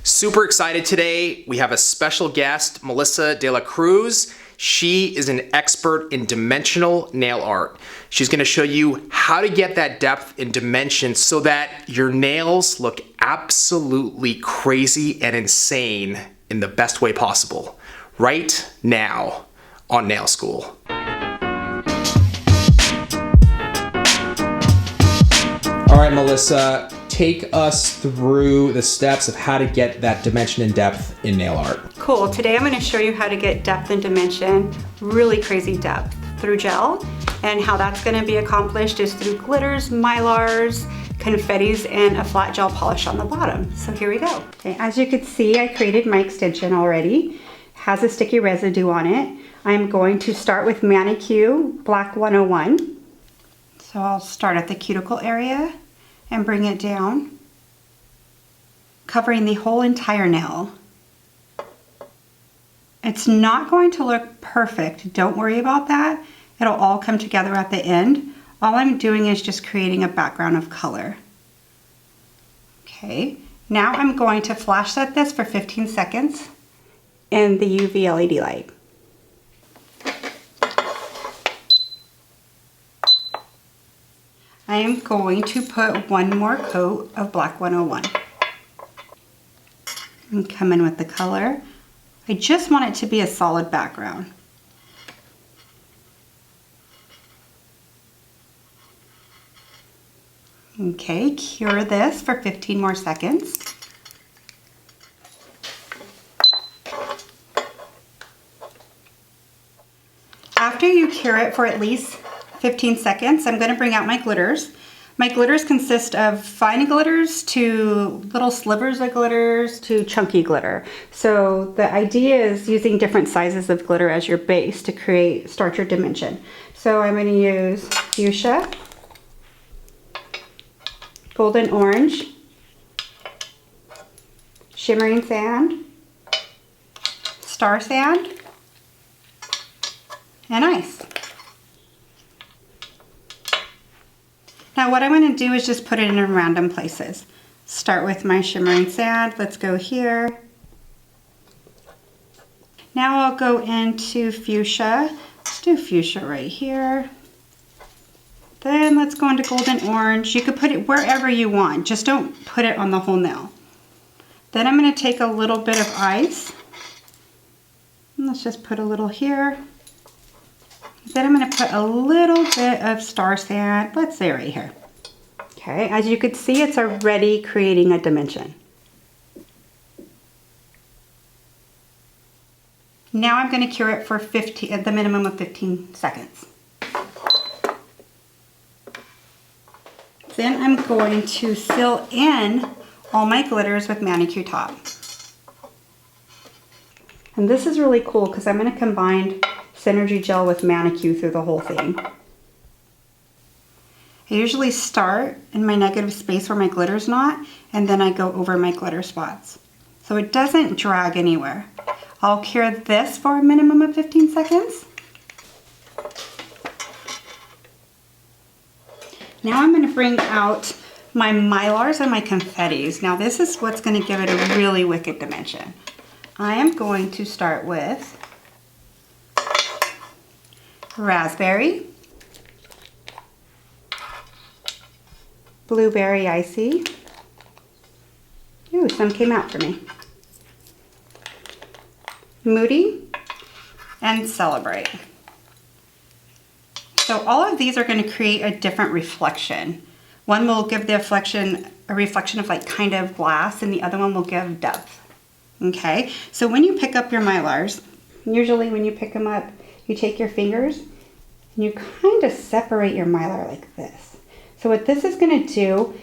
Super excited today. We have a special guest, Melissa de la Cruz. She is an expert in dimensional nail art. She's gonna show you how to get that depth and dimension so that your nails look absolutely crazy and insane in the best way possible. Right now on Nail School. All right, Melissa, take us through the steps of how to get that dimension and depth in nail art. Cool, today I'm gonna show you how to get depth and dimension, really crazy depth through gel, and how that's gonna be accomplished is through glitters, mylars, confettis, and a flat gel polish on the bottom. So here we go. Okay, as you can see, I created my extension already. It has a sticky residue on it. I'm going to start with Manicure Black 101. So I'll start at the cuticle area and bring it down, covering the whole entire nail. It's not going to look perfect, don't worry about that. It'll all come together at the end. All I'm doing is just creating a background of color. Okay, now I'm going to flash set this for 15 seconds in the UV LED light. I am going to put one more coat of Black 101. And come in with the color. I just want it to be a solid background. Okay, cure this for 15 more seconds. After you cure it for at least 15 seconds, I'm going to bring out my glitters. My glitters consist of fine glitters to little slivers of glitters to chunky glitter. So the idea is using different sizes of glitter as your base to start your dimension. So I'm going to use fuchsia, golden orange, shimmering sand, star sand, and ice. Now what I'm going to do is just put it in random places. Start with my shimmering sand. Let's go here. Now I'll go into fuchsia. Let's do fuchsia right here. Then let's go into golden orange. You could put it wherever you want. Just don't put it on the whole nail. Then I'm going to take a little bit of ice. And let's just put a little here. Then I'm going to put a little bit of star sand, let's say right here. Okay, as you can see, it's already creating a dimension. Now I'm going to cure it for at the minimum of 15 seconds. Then I'm going to fill in all my glitters with Manicure Top. And this is really cool because I'm going to combine Synergy Gel with Manicure through the whole thing. I usually start in my negative space where my glitter's not, and then I go over my glitter spots. So it doesn't drag anywhere. I'll cure this for a minimum of 15 seconds. Now I'm going to bring out my mylars and my confettis. Now this is what's going to give it a really wicked dimension. I am going to start with raspberry, blueberry icy. Ooh, some came out for me. Moody and celebrate. So all of these are going to create a different reflection. One will give the a reflection of like kind of glass, and the other one will give depth. Okay, so when you pick up your mylars, usually when you pick them up, you take your fingers and you kind of separate your mylar like this. So what this is going to do,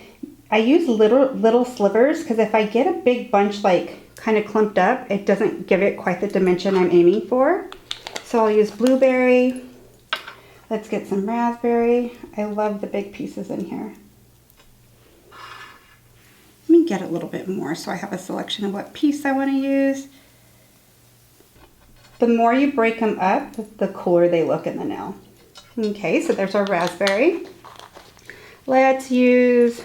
I use little slivers because if I get a big bunch like kind of clumped up, it doesn't give it quite the dimension I'm aiming for. So I'll use blueberry. Let's get some raspberry. I love the big pieces in here. Let me get a little bit more so I have a selection of what piece I want to use. The more you break them up, the cooler they look in the nail. Okay, so there's our raspberry. Let's use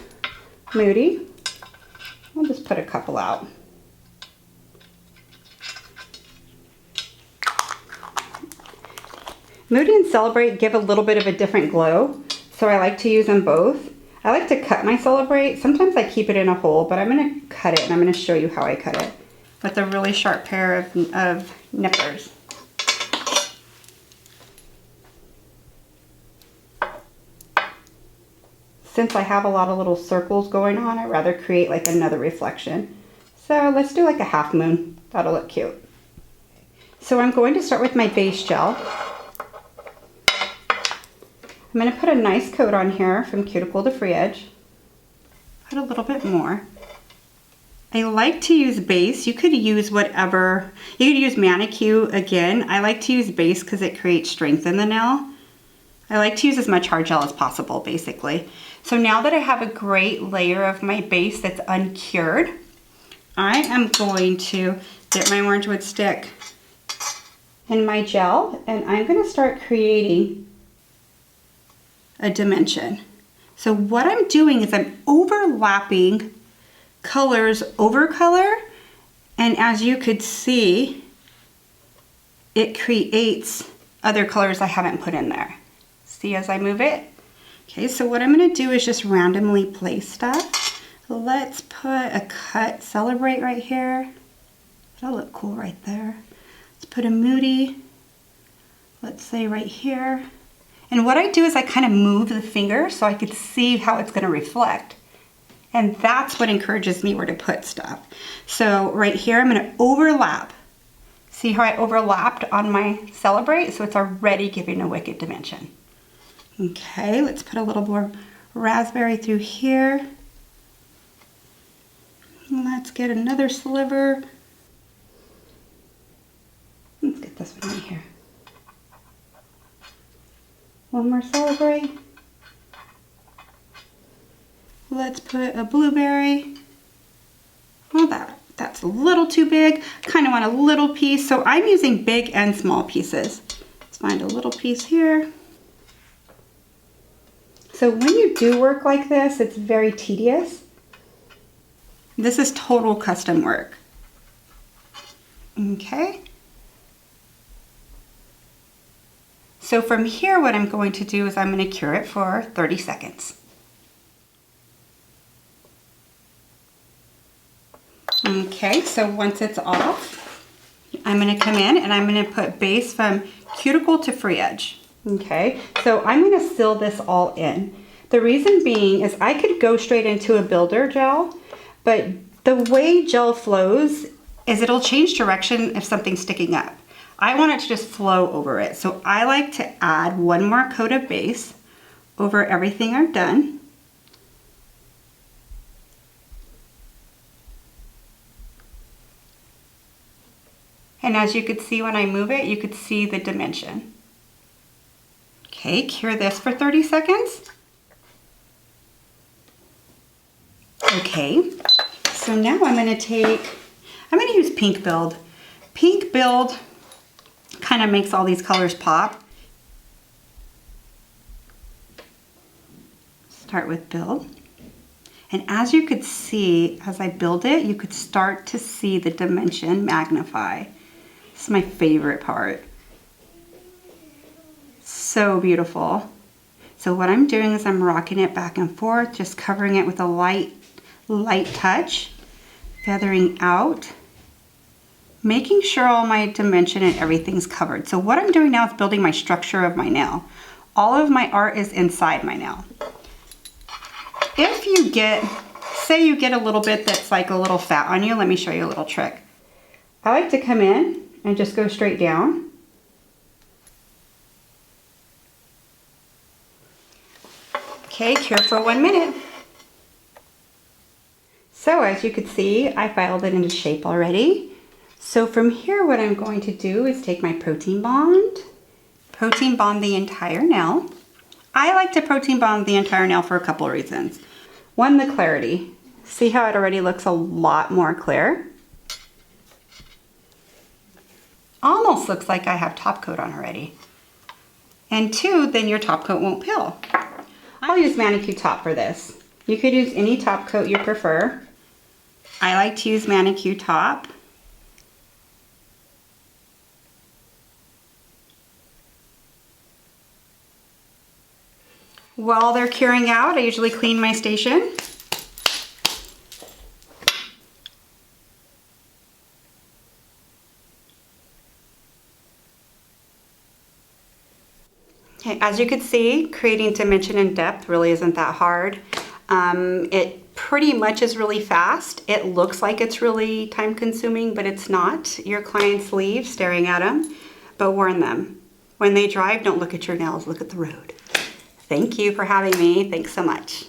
Moody. I'll just put a couple out. Moody and Celebrate give a little bit of a different glow, so I like to use them both. I like to cut my Celebrate. Sometimes I keep it in a hole, but I'm gonna cut it and I'm gonna show you how I cut it with a really sharp pair of nippers. Since I have a lot of little circles going on, I'd rather create like another reflection. So let's do like a half moon. That'll look cute. So I'm going to start with my base gel. I'm going to put a nice coat on here from Cuticle to Free Edge. Put a little bit more. I like to use base. You could use whatever. You could use Manicure again. I like to use base because it creates strength in the nail. I like to use as much hard gel as possible, basically. So now that I have a great layer of my base that's uncured, I am going to dip my orange wood stick in my gel, and I'm going to start creating a dimension. So what I'm doing is I'm overlapping colors over color, and as you could see, it creates other colors I haven't put in there. See as I move it? Okay, so what I'm going to do is just randomly place stuff. Let's put a cut Celebrate right here. That'll look cool right there. Let's put a Moody, let's say right here. And what I do is I kind of move the finger so I could see how it's going to reflect. And that's what encourages me where to put stuff. So right here, I'm going to overlap. See how I overlapped on my Celebrate? So it's already giving a wicked dimension. Okay, let's put a little more raspberry through here. Let's get another sliver. Let's get this one right here. One more Celebrate. Let's put a blueberry. Well, that's a little too big. Kind of want a little piece, so I'm using big and small pieces. Let's find a little piece here. So when you do work like this, it's very tedious. This is total custom work. Okay. So from here, what I'm going to do is I'm going to cure it for 30 seconds. Okay, so once it's off, I'm going to come in and I'm going to put base from Cuticle to Free Edge. Okay, so I'm going to seal this all in. The reason being is I could go straight into a builder gel, but the way gel flows is it'll change direction if something's sticking up. I want it to just flow over it. So I like to add one more coat of base over everything I've done. And as you could see when I move it, you could see the dimension. Okay, cure this for 30 seconds. Okay, so now I'm going to use Pink Build. Pink Build kind of makes all these colors pop. Start with Build. And as you could see, as I build it, you could start to see the dimension magnify. This is my favorite part. So beautiful. So what I'm doing is I'm rocking it back and forth, just covering it with a light touch, feathering out, making sure all my dimension and everything's covered. So what I'm doing now is building my structure of my nail. All of my art is inside my nail. If you get, say you get a little bit that's like a little fat on you, let me show you a little trick. I like to come in and just go straight down. Okay, cure for 1 minute. So as you could see, I filed it into shape already. So from here, what I'm going to do is take my protein bond the entire nail. I like to protein bond the entire nail for a couple of reasons. One, the clarity. See how it already looks a lot more clear? Almost looks like I have top coat on already. And two, then your top coat won't peel. I'll use Manicure Top for this. You could use any top coat you prefer. I like to use Manicure Top. While they're curing out, I usually clean my station. Okay, as you can see, creating dimension and depth really isn't that hard. It pretty much is really fast. It looks like it's really time consuming, but it's not. Your clients leave staring at them, but warn them. When they drive, don't look at your nails, look at the road. Thank you for having me. Thanks so much.